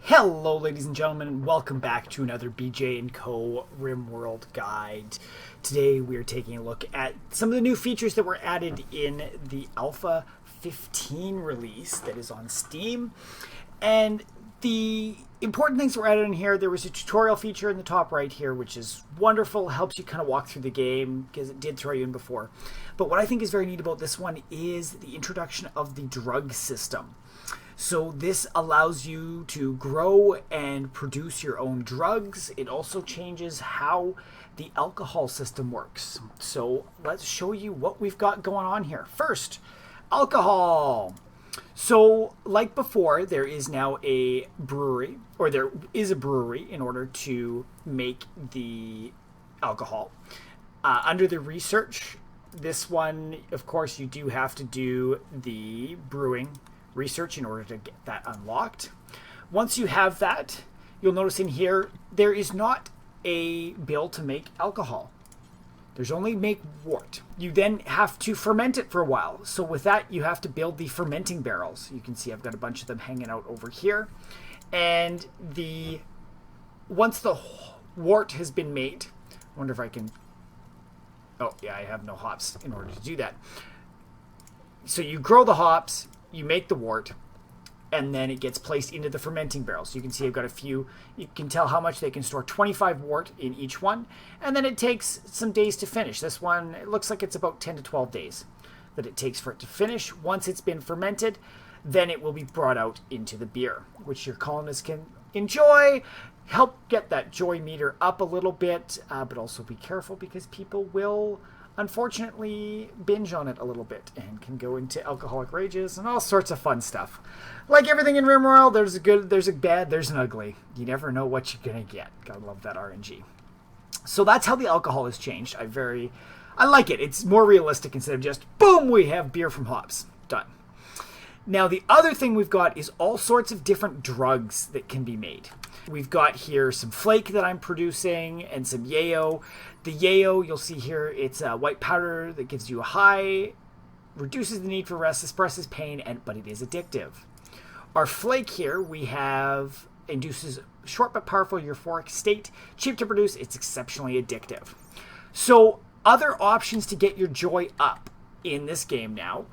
Hello ladies and gentlemen, and welcome back to another BJ&Co Rimworld guide. Today we are taking a look at some of the new features that were added in the Alpha 15 release that is on Steam. And the important things that were added in here, there was a tutorial feature in the top right here, which is wonderful, helps you kind of walk through the game, because it did throw you in before. But what I think is very neat about this one is the introduction of the drug system. So this allows you to grow and produce your own drugs. It also changes how the alcohol system works. So let's show you what we've got going on here. First, alcohol. So like before, there is now a brewery, or there is a brewery in order to make the alcohol. Under the research, this one, of course, you do have to do the brewing research in order to get that unlocked. Once you have that, you'll notice in here there is not a bill to make alcohol. There's only make wort. You then have to ferment it for a while. So with that, you have to build the fermenting barrels. You can see I've got a bunch of them hanging out over here. And once the wort has been made, I wonder if I can, oh yeah, I have no hops in order to do that. So you grow the hops, you make the wort, and then it gets placed into the fermenting barrels. So you can see I've got a few. You can tell how much they can store, 25 wort in each one. And then it takes some days to finish. This one, it looks like it's about 10 to 12 days that it takes for it to finish. Once it's been fermented, then it will be brought out into the beer, which your colonists can enjoy, help get that joy meter up a little bit, but also be careful because people will unfortunately binge on it a little bit and can go into alcoholic rages and all sorts of fun stuff. Like everything in Rimworld, there's a good, there's a bad, there's an ugly. You never know what you're gonna get. Gotta love that RNG. So that's how the alcohol has changed. I like it. It's more realistic instead of just boom, we have beer from hops. Done. Now the other thing we've got is all sorts of different drugs that can be made. We've got here some flake that I'm producing and some yayo. The yayo, you'll see here, it's a white powder that gives you a high, reduces the need for rest, suppresses pain, but it is addictive. Our flake here, we have induces short but powerful euphoric state, cheap to produce, it's exceptionally addictive. So other options to get your joy up in this game now,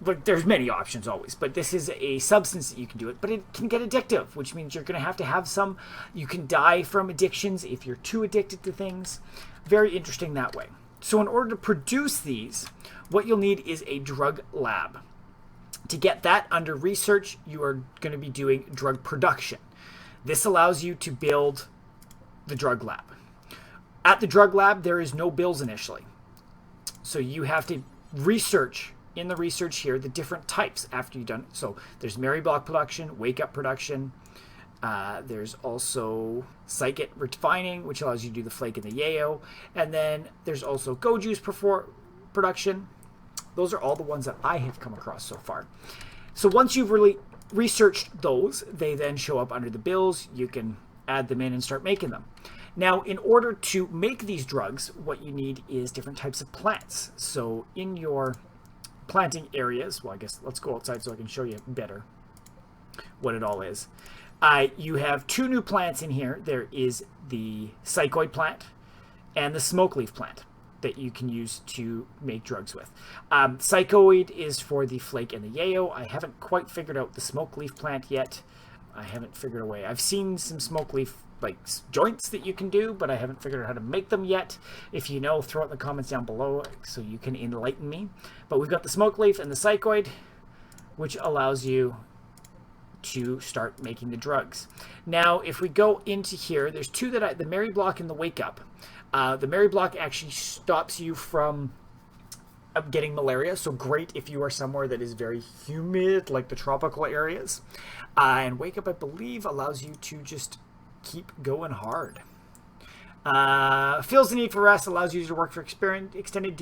but there's many options always, but this is a substance that you can do it, but it can get addictive, which means you're going to have some. You can die from addictions if you're too addicted to things. Very interesting that way. So in order to produce these, what you'll need is a drug lab. To get that under research, you are going to be doing drug production. This allows you to build the drug lab. At the drug lab, there is no bills initially. So you have to research in the research here the different types after you've done it. So there's Mary Block production, wake up production. There's also Cycloid refining, which allows you to do the flake and the yayo. And then there's also go juice production. Those are all the ones that I have come across so far. So once you've really researched those, they then show up under the bills. You can add them in and start making them. Now, in order to make these drugs, what you need is different types of plants. So in your planting areas, well, I guess let's go outside so I can show you better what it all is. You have two new plants in here. There is the Cycloid Plant and the smoke leaf plant that you can use to make drugs with. Cycloid is for the flake and the yayo. I haven't quite figured out the smoke leaf plant yet. I haven't figured a way. I've seen some smoke leaf like joints that you can do, but I haven't figured out how to make them yet. If you know, throw it in the comments down below so you can enlighten me. But we've got the smoke leaf and the cycloid, which allows you to start making the drugs. Now, if we go into here, there's two that the Mary Block and the Wake Up. The Mary Block actually stops you from getting malaria, so great if you are somewhere that is very humid, like the tropical areas. And Wake Up, I believe, allows you to just keep going hard. Feels the need for rest, allows you to work for extended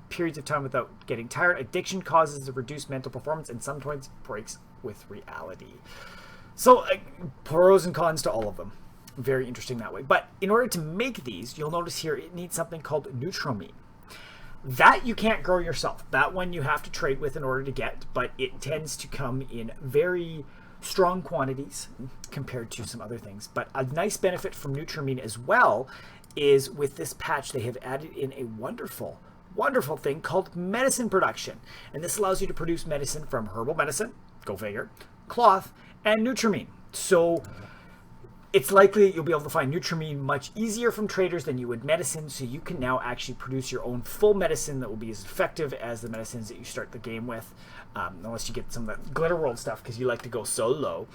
periods of time without getting tired. Addiction causes a reduced mental performance and sometimes breaks with reality. So pros and cons to all of them. Very interesting that way. But in order to make these, you'll notice here it needs something called Neutramine. That you can't grow yourself. That one you have to trade with in order to get, but it tends to come in very strong quantities compared to some other things. But a nice benefit from Nutramine as well is with this patch they have added in a wonderful thing called medicine production. And this allows you to produce medicine from herbal medicine, go figure, cloth, and Nutramine. So it's likely you'll be able to find Nutramine much easier from traders than you would medicine, so you can now actually produce your own full medicine that will be as effective as the medicines that you start the game with, unless you get some of that Glitter World stuff because you like to go solo,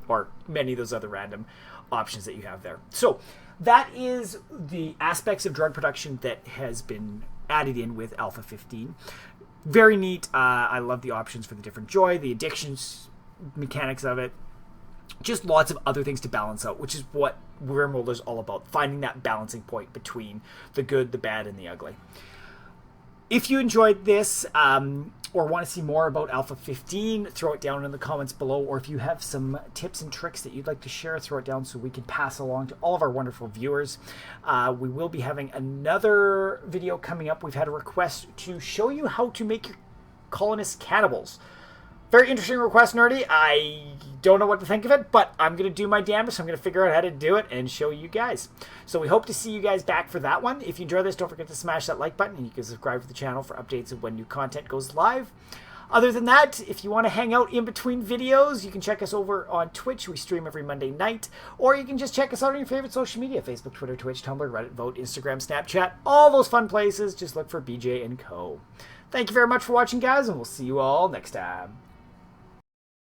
or many of those other random options that you have there. So that is the aspects of drug production that has been added in with Alpha 15. Very neat. I love the options for the different joy, the addictions mechanics of it. Just lots of other things to balance out, which is what Rimworld is all about, finding that balancing point between the good, the bad, and the ugly. If you enjoyed this or want to see more about Alpha 15, throw it down in the comments below. Or if you have some tips and tricks that you'd like to share, throw it down so we can pass along to all of our wonderful viewers. We will be having another video coming up. We've had a request to show you how to make your colonists cannibals. Very interesting request, Nerdy. I don't know what to think of it, but I'm going to do my damnedest. I'm going to figure out how to do it and show you guys. So we hope to see you guys back for that one. If you enjoy this, don't forget to smash that like button, and you can subscribe to the channel for updates of when new content goes live. Other than that, if you want to hang out in between videos, you can check us over on Twitch. We stream every Monday night. Or you can just check us out on your favorite social media: Facebook, Twitter, Twitch, Tumblr, Reddit, Vote, Instagram, Snapchat, all those fun places. Just look for BJ&Co. Thank you very much for watching, guys, and we'll see you all next time.